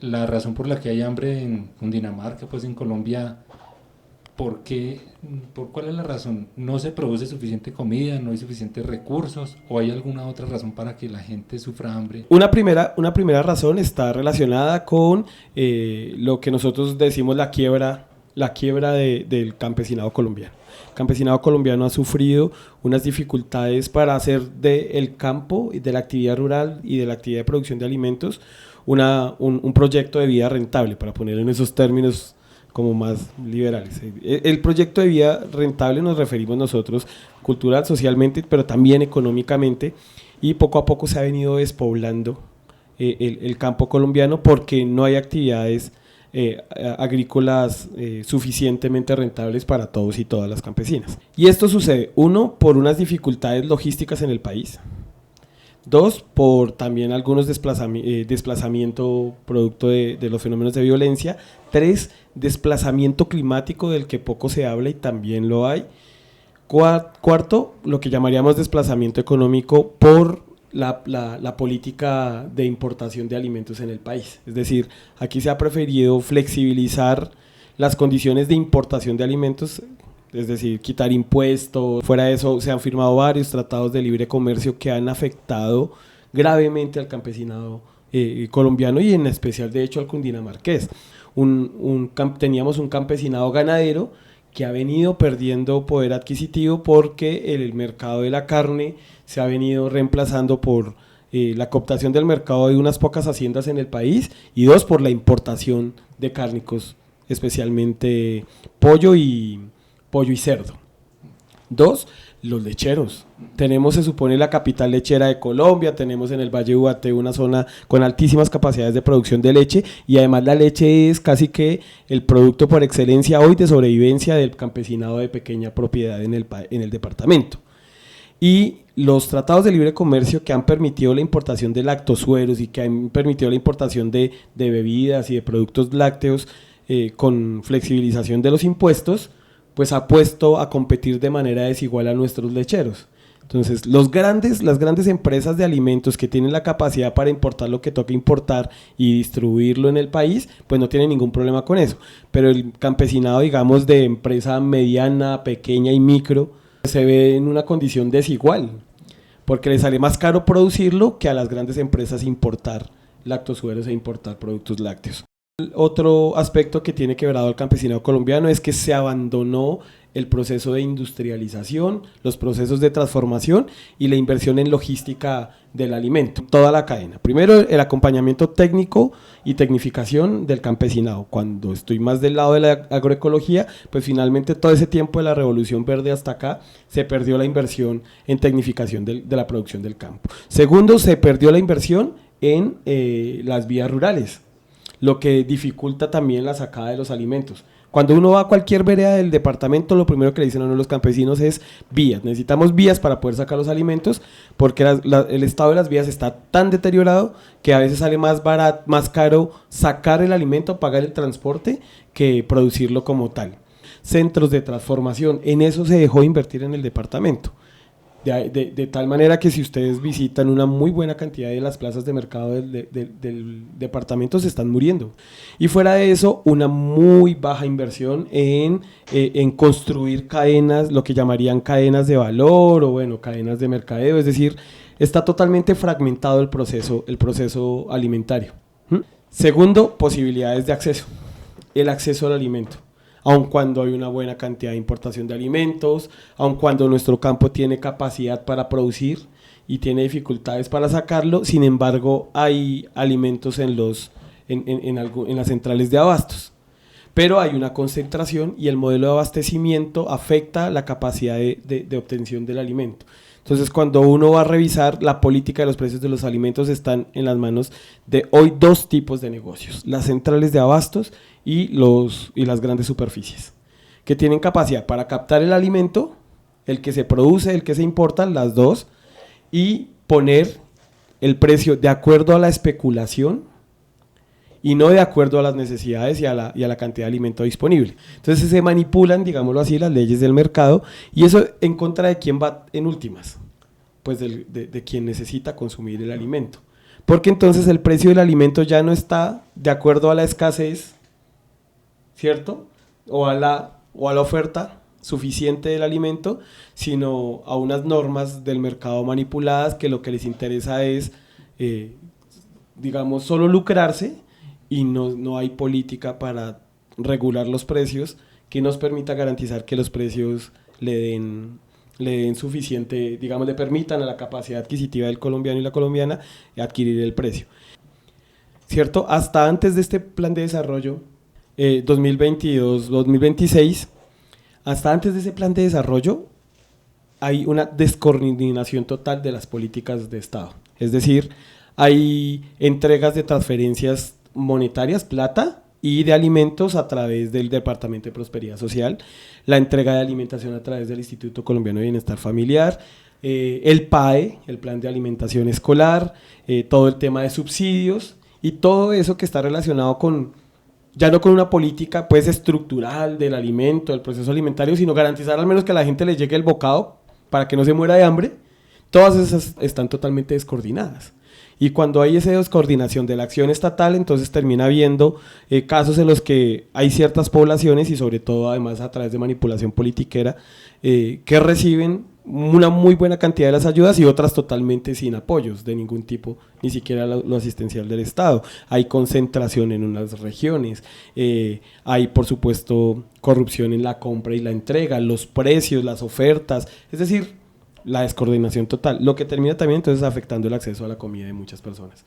La razón por la que hay hambre en Cundinamarca, pues en Colombia, ¿por qué? ¿Cuál es la razón? ¿No se produce suficiente comida, no hay suficientes recursos o hay alguna otra razón para que la gente sufra hambre? Una primera razón está relacionada con lo que nosotros decimos la quiebra del campesinado colombiano. El campesinado colombiano ha sufrido unas dificultades para hacer del campo, de la actividad rural y de la actividad de producción de alimentos un proyecto de vida rentable, para ponerlo en esos términos como más liberales. El proyecto de vida rentable nos referimos nosotros cultural, socialmente, pero también económicamente, y poco a poco se ha venido despoblando el campo colombiano porque no hay actividades agrícolas suficientemente rentables para todos y todas las campesinas. Y esto sucede, uno, por unas dificultades logísticas en el país. Dos, por también algunos desplazamiento producto de los fenómenos de violencia. Tres, desplazamiento climático del que poco se habla y también lo hay. Cuarto, lo que llamaríamos desplazamiento económico por la política de importación de alimentos en el país. Es decir, aquí se ha preferido flexibilizar las condiciones de importación de alimentos, es decir, quitar impuestos. Fuera de eso, se han firmado varios tratados de libre comercio que han afectado gravemente al campesinado colombiano y en especial, de hecho, al cundinamarqués. Teníamos un campesinado ganadero que ha venido perdiendo poder adquisitivo porque el mercado de la carne se ha venido reemplazando por la cooptación del mercado de unas pocas haciendas en el país, y dos, por la importación de cárnicos, especialmente pollo y cerdo. Dos, los lecheros. Tenemos, se supone, la capital lechera de Colombia, tenemos en el Valle de Ubaté una zona con altísimas capacidades de producción de leche, y además la leche es casi que el producto por excelencia hoy de sobrevivencia del campesinado de pequeña propiedad en el departamento. Y los tratados de libre comercio que han permitido la importación de lactosueros y que han permitido la importación de bebidas y de productos lácteos con flexibilización de los impuestos, pues ha puesto a competir de manera desigual a nuestros lecheros. Entonces, las grandes empresas de alimentos que tienen la capacidad para importar lo que toca importar y distribuirlo en el país, pues no tienen ningún problema con eso. Pero el campesinado, digamos, de empresa mediana, pequeña y micro, se ve en una condición desigual, porque le sale más caro producirlo que a las grandes empresas importar lactosueros e importar productos lácteos. Otro aspecto que tiene quebrado al campesinado colombiano es que se abandonó el proceso de industrialización, los procesos de transformación y la inversión en logística del alimento, toda la cadena. Primero, el acompañamiento técnico y tecnificación del campesinado. Cuando estoy más del lado de la agroecología, pues finalmente todo ese tiempo de la revolución verde hasta acá se perdió la inversión en tecnificación de la producción del campo. Segundo, se perdió la inversión en las vías rurales, lo que dificulta también la sacada de los alimentos. Cuando uno va a cualquier vereda del departamento, lo primero que le dicen a uno los campesinos es vías. Necesitamos vías para poder sacar los alimentos, porque el estado de las vías está tan deteriorado que a veces sale más barato, más caro sacar el alimento, pagar el transporte, que producirlo como tal. Centros de transformación, en eso se dejó de invertir en el departamento. De tal manera que si ustedes visitan una muy buena cantidad de las plazas de mercado del departamento, se están muriendo. Y fuera de eso, una muy baja inversión en construir cadenas, lo que llamarían cadenas de valor o bueno, cadenas de mercadeo, es decir, está totalmente fragmentado el proceso alimentario. Segundo, posibilidades de acceso, el acceso al alimento. Aun cuando hay una buena cantidad de importación de alimentos, aun cuando nuestro campo tiene capacidad para producir y tiene dificultades para sacarlo, sin embargo hay alimentos en las centrales de abastos. Pero hay una concentración y el modelo de abastecimiento afecta la capacidad de obtención del alimento. Entonces, cuando uno va a revisar la política de los precios de los alimentos, están en las manos de hoy dos tipos de negocios: las centrales de abastos y las grandes superficies, que tienen capacidad para captar el alimento, el que se produce, el que se importa, las dos, y poner el precio de acuerdo a la especulación y no de acuerdo a las necesidades y a la cantidad de alimento disponible. Entonces se manipulan, digámoslo así, las leyes del mercado, y eso en contra de quién va en últimas, pues de quien necesita consumir el alimento. porque entonces el precio del alimento ya no está de acuerdo a la escasez, ¿cierto? O a la oferta suficiente del alimento, sino a unas normas del mercado manipuladas que lo que les interesa es, digamos, solo lucrarse, y no hay política para regular los precios que nos permita garantizar que los precios le den suficiente, digamos, le permitan a la capacidad adquisitiva del colombiano y la colombiana adquirir el precio. ¿Cierto? Hasta antes de este plan de desarrollo 2022-2026, hasta antes de ese plan de desarrollo hay una descoordinación total de las políticas de Estado. Es decir, hay entregas de transferencias monetarias, plata, y de alimentos a través del Departamento de Prosperidad Social, la entrega de alimentación a través del Instituto Colombiano de Bienestar Familiar, el PAE, el Plan de Alimentación Escolar, todo el tema de subsidios y todo eso que está relacionado con, ya no con una política pues estructural del alimento, del proceso alimentario, sino garantizar al menos que a la gente le llegue el bocado para que no se muera de hambre. Todas esas están totalmente descoordinadas. Y cuando hay esa descoordinación de la acción estatal, entonces termina habiendo casos en los que hay ciertas poblaciones, y sobre todo además a través de manipulación politiquera, que reciben una muy buena cantidad de las ayudas y otras totalmente sin apoyos de ningún tipo, ni siquiera lo asistencial del Estado. Hay concentración en unas regiones, hay por supuesto corrupción en la compra y la entrega, los precios, las ofertas, es decir, la descoordinación total, lo que termina también entonces afectando el acceso a la comida de muchas personas.